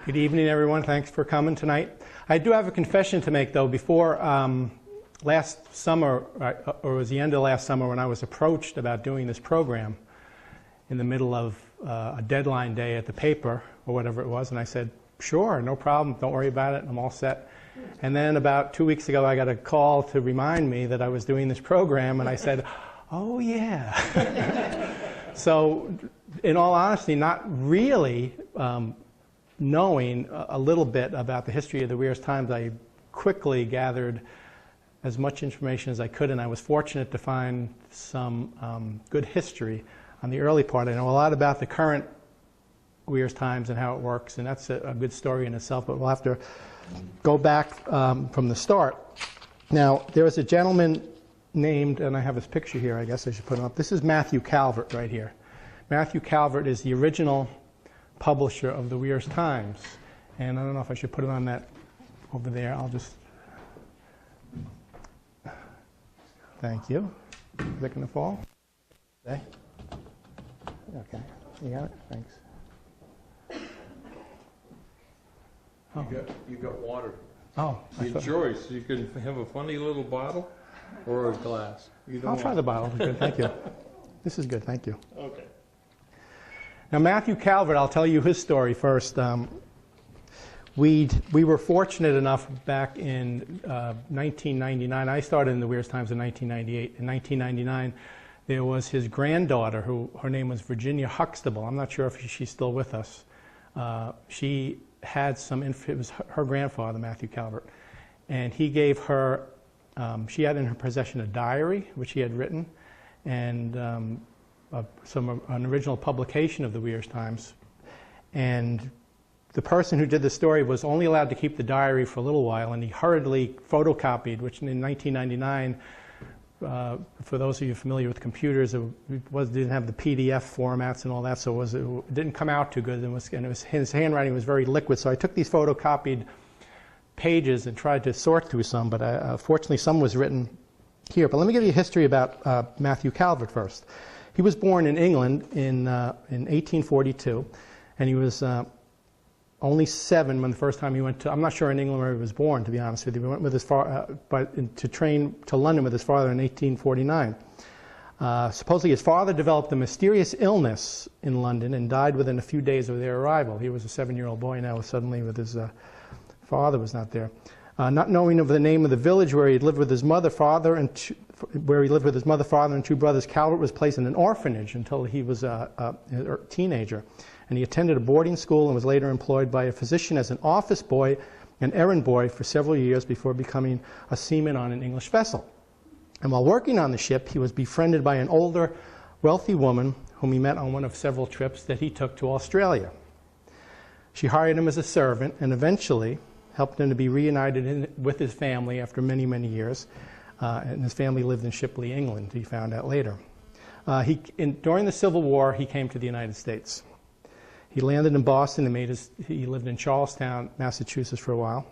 Good evening, everyone. Thanks for coming tonight. I do have a confession to make, though. Before last summer, or it was the end of last summer, when I was approached about doing this program in the middle of a deadline day at the paper, or whatever it was, and I said, sure, no problem, don't worry about it, I'm all set. And then about 2 weeks ago, I got a call to remind me that I was doing this program, and I said, oh, yeah. So, in all honesty, not really knowing a little bit about the history of the Weirs Times, I quickly gathered as much information as I could, and I was fortunate to find some good history on the early part. I know a lot about the current Weirs Times and how it works, and that's a good story in itself, but we'll have to go back from the start. Now, there was a gentleman named, and I have his picture here, I guess I should put him up. This is Matthew Calvert right here. Matthew Calvert is the original publisher of the Weirs Times, and I don't know if I should put it on that over there. I'll just, thank you. Is that going to fall? Okay. Okay, you got it? Thanks. Oh. You got water. Oh. Your choice. You can have a funny little bottle or a glass. I'll try the bottle. Good, thank you. This is good, thank you. Okay. Now, Matthew Calvert, I'll tell you his story first. We were fortunate enough back in 1999. I started in the Weirs Times in 1998. In 1999, there was his granddaughter, her name was Virginia Huxtable. I'm not sure if she's still with us. She had it was her grandfather, Matthew Calvert, and he gave her, she had in her possession a diary, which he had written, and an original publication of the Weirs Times. And the person who did the story was only allowed to keep the diary for a little while, and he hurriedly photocopied, which in 1999, for those of you familiar with computers, didn't have the PDF formats and all that, so it didn't come out too good, and his handwriting was very liquid. So I took these photocopied pages and tried to sort through some, but fortunately some was written here. But let me give you a history about Matthew Calvert first. He was born in England in 1842, and he was only 7 when the first time he went to, I'm not sure in England where he was born, to be honest with you. He went with his father, to train to London with his father in 1849. Supposedly his father developed a mysterious illness in London and died within a few days of their arrival. He was a 7-year-old boy now, suddenly with his father was not there. Not knowing of the name of the village where he lived with his mother, father, and 2 brothers, Calvert was placed in an orphanage until he was a teenager. And he attended a boarding school and was later employed by a physician as an office boy and errand boy for several years before becoming a seaman on an English vessel. And while working on the ship, he was befriended by an older, wealthy woman whom he met on one of several trips that he took to Australia. She hired him as a servant and eventually helped him to be reunited with his family after many, many years. And his family lived in Shipley, England, he found out later. During the Civil War, he came to the United States. He landed in Boston and he lived in Charlestown, Massachusetts for a while,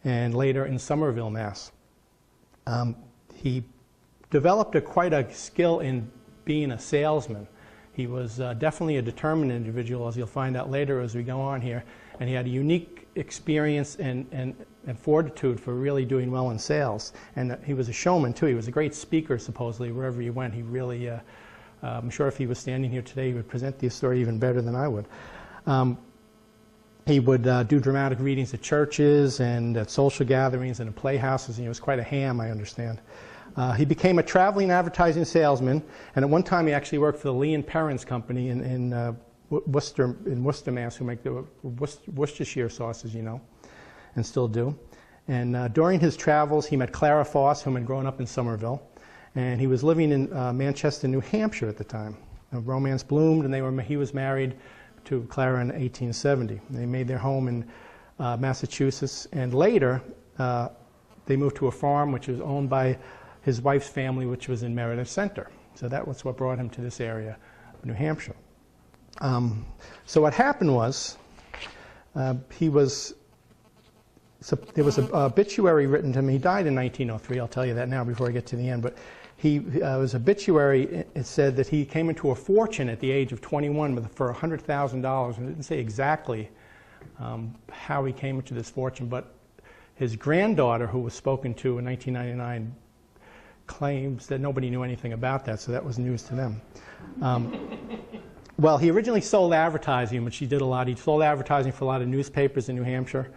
and later in Somerville, Mass. He developed quite a skill in being a salesman. He was definitely a determined individual, as you'll find out later as we go on here, and he had a unique experience and fortitude for really doing well in sales. And he was a showman, too. He was a great speaker, supposedly, wherever he went. He really... I'm sure if he was standing here today, he would present the story even better than I would. He would do dramatic readings at churches and at social gatherings and in playhouses, and he was quite a ham, I understand. He became a traveling advertising salesman, and at one time he actually worked for the Lee and Perrins Company in Worcester, Mass, who make the Worcestershire sauces, you know, and still do. And during his travels, he met Clara Foss, whom had grown up in Somerville. And he was living in Manchester, New Hampshire at the time. Romance bloomed, and he was married to Clara in 1870. They made their home in Massachusetts, and later they moved to a farm which was owned by his wife's family, which was in Meredith Center. So that was what brought him to this area of New Hampshire. So what happened was there was an obituary written to him. He died in 1903. I'll tell you that now before I get to the end. But he was obituary. It said that he came into a fortune at the age of 21 for $100,000, and it didn't say exactly how he came into this fortune, but his granddaughter, who was spoken to in 1999, claims that nobody knew anything about that, so that was news to them. Well, he originally sold advertising, which he did a lot. He sold advertising for a lot of newspapers in New Hampshire.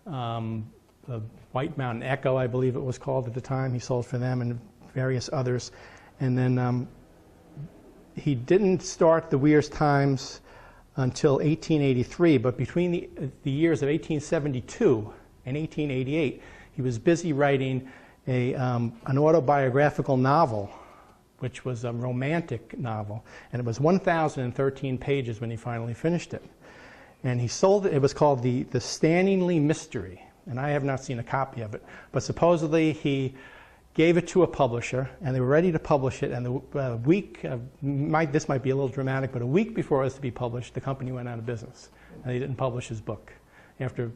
The White Mountain Echo, I believe it was called at the time. He sold for them and various others. And then he didn't start the Weirs Times until 1883, but between the years of 1872 and 1888, he was busy writing an autobiographical novel, which was a romantic novel, and it was 1,013 pages when he finally finished it. And he sold it. It was called the Stanningly Mystery, and I have not seen a copy of it, but supposedly he gave it to a publisher, and they were ready to publish it, and the week, this might be a little dramatic, but a week before it was to be published, the company went out of business, and they didn't publish his book. After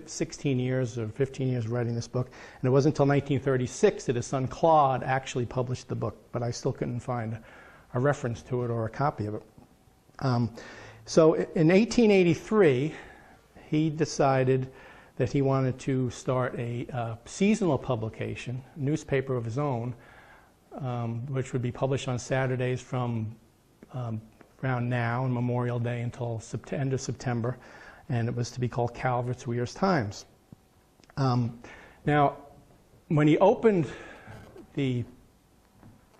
16 years or 15 years writing this book, and it wasn't until 1936 that his son Claude actually published the book, but I still couldn't find a reference to it or a copy of it. So in 1883, he decided that he wanted to start a seasonal publication, a newspaper of his own, which would be published on Saturdays from around now and Memorial Day until end of September, and it was to be called Calvert's Weirs Times. Now, when he opened the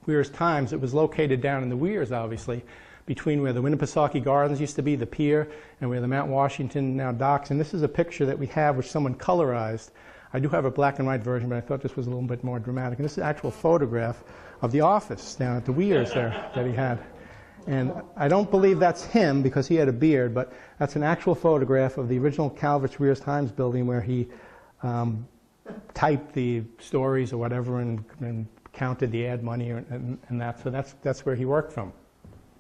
Weirs Times, it was located down in the Weirs, obviously, between where the Winnipesaukee Gardens used to be, the pier, and where the Mount Washington now docks. And this is a picture that we have which someone colorized. I do have a black and white version, but I thought this was a little bit more dramatic. And this is an actual photograph of the office down at the Weirs there that he had. And I don't believe that's him because he had a beard, but that's an actual photograph of the original Calvert's Weirs Times building where he typed the stories or whatever and counted the ad money and that. So that's where he worked from.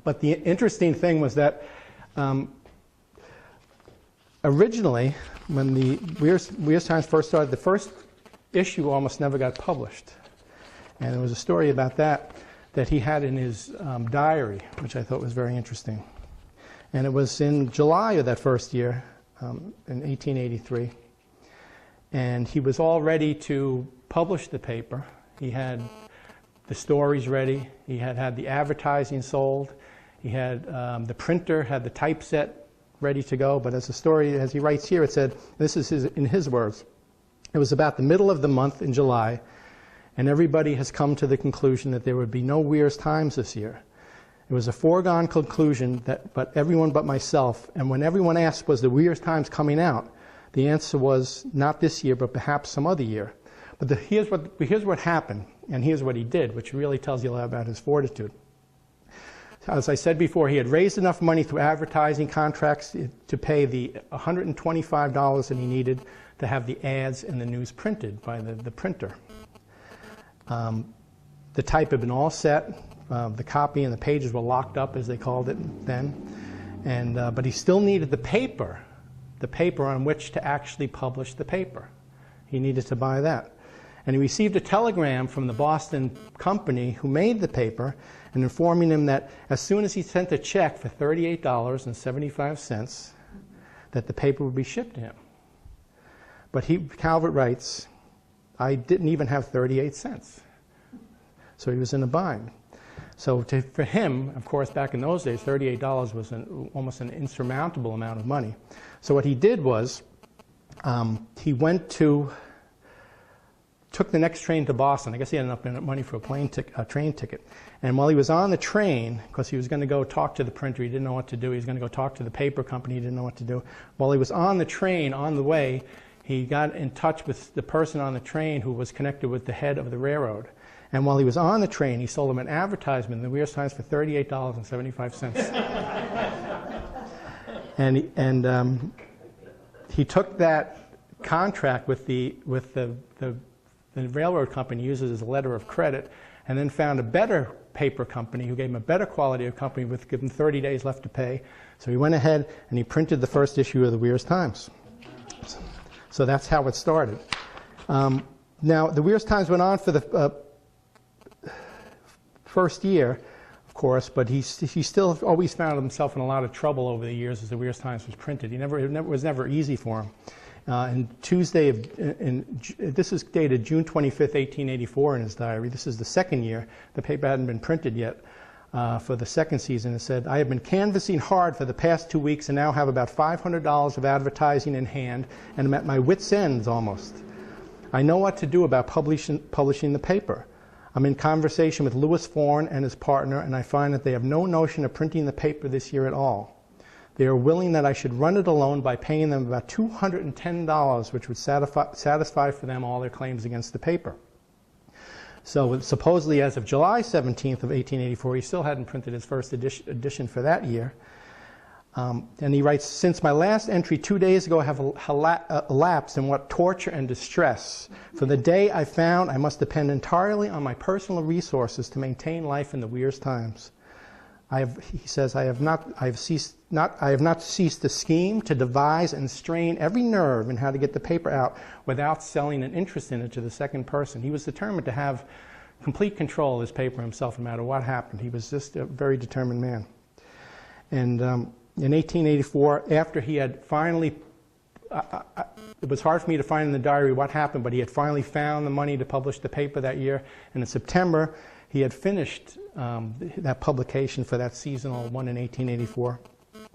But the interesting thing was that originally, when the Weirs Times first started, the first issue almost never got published. And there was a story about that he had in his diary, which I thought was very interesting. And it was in July of that first year, in 1883. And he was all ready to publish the paper. He had the stories ready. He had the advertising sold. He had the printer, had the typeset ready to go. But as the story, as he writes here, it said, this is in his words, it was about the middle of the month in July, and everybody has come to the conclusion that there would be no Weirs Times this year. It was a foregone conclusion but everyone but myself, and when everyone asked, was the Weirs Times coming out, the answer was not this year, but perhaps some other year. But here's what happened, and here's what he did, which really tells you a lot about his fortitude. As I said before, he had raised enough money through advertising contracts to pay the $125 that he needed to have the ads and the news printed by the printer. The type had been all set. The copy and the pages were locked up, as they called it then. But he still needed the paper on which to actually publish the paper. He needed to buy that. And he received a telegram from the Boston company who made the paper and informing him that as soon as he sent a check for $38.75, that the paper would be shipped to him. But Calvert writes, I didn't even have 38 cents. So he was in a bind. So for him, of course, back in those days, $38 was almost an insurmountable amount of money. So what he did was he took the next train to Boston. I guess he had enough money for a train ticket. And while he was on the train, because he was going to go talk to the printer, he didn't know what to do. He was going to go talk to the paper company, he didn't know what to do. While he was on the train, on the way, he got in touch with the person on the train who was connected with the head of the railroad. And while he was on the train, he sold him an advertisement in the Weirs Times for $38.75. and he took that contract with the railroad company, uses as a letter of credit, and then found a better paper company who gave him a better quality of company with given 30 days left to pay. So he went ahead and he printed the first issue of the Weirs Times. So that's how it started. Now, the Weirs Times went on for the first year of course, but he still always found himself in a lot of trouble over the years as the Weirs Times was printed. It was never easy for him. And this is dated June 25th, 1884 in his diary. This is the second year. The paper hadn't been printed yet for the second season. It said, "I have been canvassing hard for the past 2 weeks and now have about $500 of advertising in hand and I'm at my wits' ends almost. I know what to do about publishing the paper. I'm in conversation with Louis Forn and his partner, and I find that they have no notion of printing the paper this year at all. They are willing that I should run it alone by paying them about $210, which would satisfy for them all their claims against the paper." So supposedly as of July 17th of 1884, he still hadn't printed his first edition for that year. And he writes, "Since my last entry 2 days ago, I have elapsed in what torture and distress. For the day I found I must depend entirely on my personal resources to maintain life in the Weirs Times. He says, I have not ceased to scheme, to devise and strain every nerve in how to get the paper out without selling an interest in it to the second person." He was determined to have complete control of his paper himself no matter what happened. He was just a very determined man. And in 1884, after he had finally, it was hard for me to find in the diary what happened, but he had finally found the money to publish the paper that year. And in September, he had finished that publication for that seasonal one in 1884.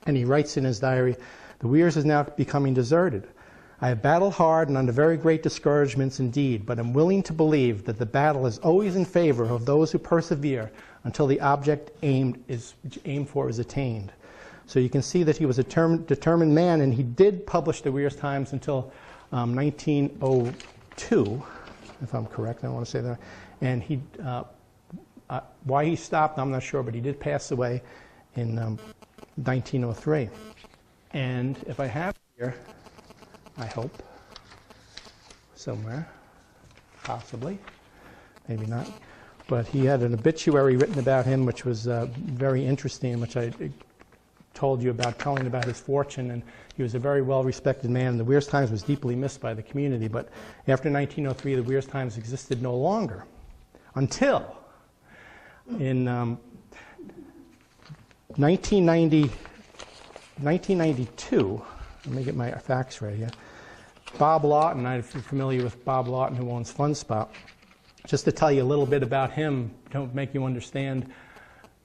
And he writes in his diary, "The Weirs is now becoming deserted. I have battled hard and under very great discouragements indeed, but am willing to believe that the battle is always in favor of those who persevere until the object aimed for is attained." So you can see that he was a determined man, and he did publish the Weirs Times until 1902, if I'm correct. I don't want to say that. And why he stopped, I'm not sure, but he did pass away in 1903. And if I have here, I hope, somewhere, possibly, maybe not, but he had an obituary written about him which was very interesting, which I told you about, telling about his fortune, and he was a very well-respected man. The Weirs Times was deeply missed by the community, but after 1903, the Weirs Times existed no longer until in 1992, let me get my facts right here. Bob Lawton, if you're familiar with Bob Lawton, who owns FunSpot, just to tell you a little bit about him, to make you understand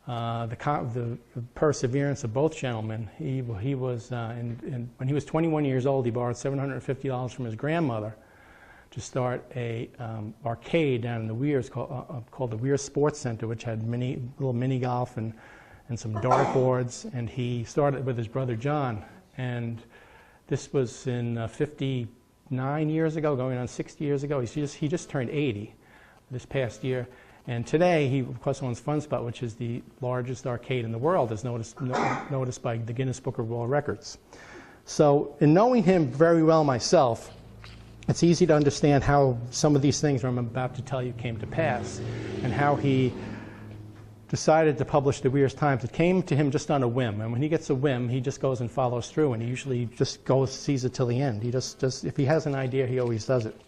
the perseverance of both gentlemen. He was, when he was 21 years old, he borrowed $750 from his grandmother to start a arcade down in the Weirs called the Weirs Sports Center, which had little mini golf and some dartboards. And he started with his brother John. And this was in 59 years ago, going on 60 years ago. He just turned 80 this past year. And today, he, of course, owns FunSpot, which is the largest arcade in the world, as noticed by the Guinness Book of World Records. So, in knowing him very well myself, it's easy to understand how some of these things I'm about to tell you came to pass, and how he decided to publish the Weirs Times. It came to him just on a whim, and when he gets a whim, he just goes and follows through, and he usually just sees it till the end. He just if he has an idea, he always does it.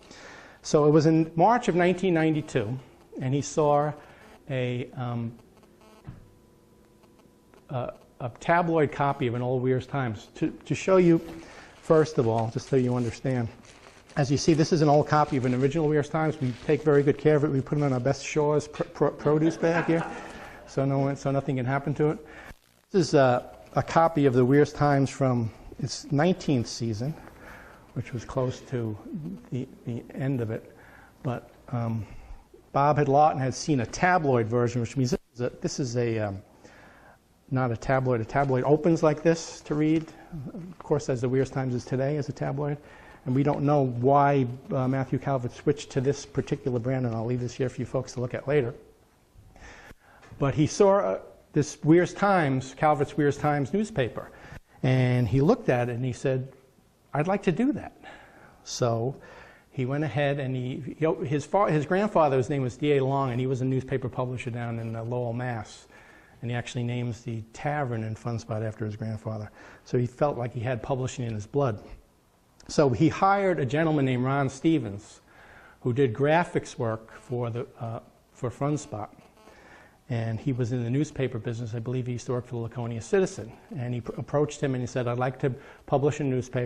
So it was in March of 1992. And he saw a tabloid copy of an old Weirs Times. To show you, first of all, just so you understand, as you see, this is an old copy of an original Weirs Times. We take very good care of it. We put it in our best Shaw's produce bag here, so nothing can happen to it. This is a copy of the Weirs Times from its 19th season, which was close to the end of it, but. Bob Lawton had seen a tabloid version, which means this is not a tabloid. A tabloid opens like this to read, of course, as the Weirs Times is today as a tabloid. And we don't know why Matthew Calvert switched to this particular brand, and I'll leave this here for you folks to look at later. But he saw this Weirs Times, Calvert's Weirs Times newspaper, and he looked at it and he said, "I'd like to do that." So he went ahead and his grandfather's name was D.A. Long, and he was a newspaper publisher down in Lowell, Mass. And he actually names the tavern in FunSpot after his grandfather. So he felt like he had publishing in his blood. So he hired a gentleman named Ron Stevens, who did graphics work for FunSpot. and he was in the newspaper business. I believe he used to work for the Laconia Citizen. And he approached him and he said, I'd like to publish a newspaper.